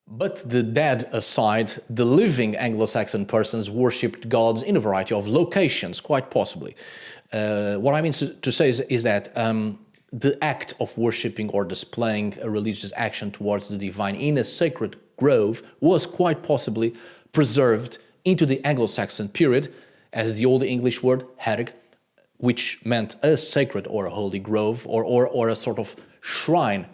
But the dead aside, the living Anglo-Saxon persons worshipped gods in a variety of locations, quite possibly. What I mean to say is that the act of worshipping or displaying a religious action towards the divine in a sacred grove was quite possibly preserved into the Anglo-Saxon period, as the Old English word herg, which meant a sacred or a holy grove or a sort of shrine,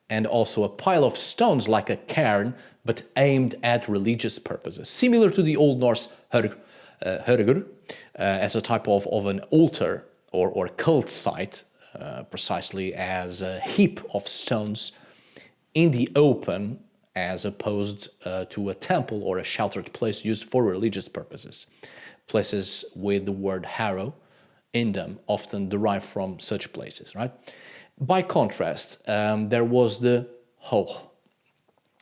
and also a pile of stones like a cairn, but aimed at religious purposes, similar to the Old Norse hörgur, as a type of an altar or cult site, precisely as a heap of stones in the open, as opposed to a temple or a sheltered place used for religious purposes. Places with the word harrow in them often derive from such places, right? By contrast, there was the hoh,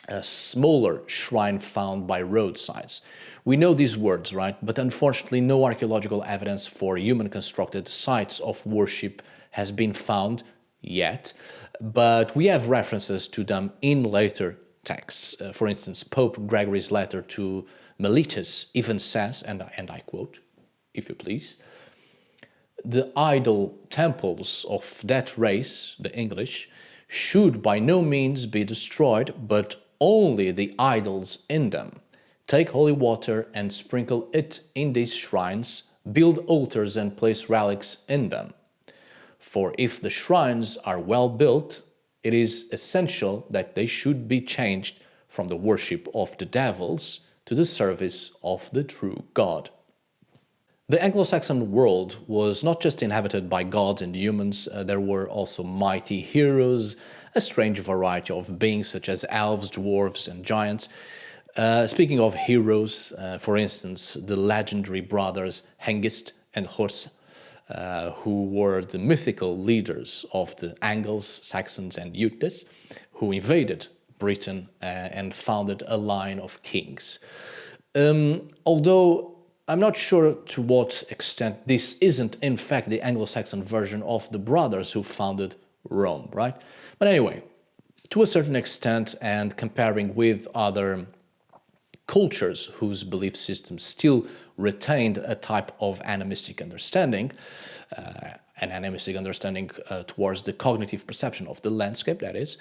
a smaller shrine found by roadsides. We know these words, right? But unfortunately, no archaeological evidence for human-constructed sites of worship has been found yet, but we have references to them in later texts. For instance, Pope Gregory's letter to Mellitus even says, and I quote, if you please, "The idol temples of that race," the English, "should by no means be destroyed, but only the idols in them. Take holy water and sprinkle it in these shrines, build altars and place relics in them. For if the shrines are well built, it is essential that they should be changed from the worship of the devils to the service of the true God." The Anglo-Saxon world was not just inhabited by gods and humans, there were also mighty heroes, a strange variety of beings such as elves, dwarves and giants. Speaking of heroes, for instance, the legendary brothers Hengist and Horsa, who were the mythical leaders of the Angles, Saxons and Jutes, who invaded Britain and founded a line of kings. Although I'm not sure to what extent this isn't in fact the Anglo-Saxon version of the brothers who founded Rome, right? But anyway, to a certain extent, and comparing with other cultures whose belief systems still retained a type of animistic understanding, towards the cognitive perception of the landscape, that is,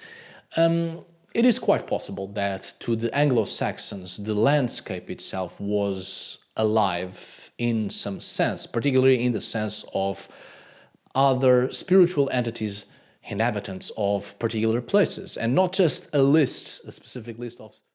it is quite possible that to the Anglo-Saxons the landscape itself was alive in some sense, particularly in the sense of other spiritual entities, inhabitants of particular places, and not just a specific list of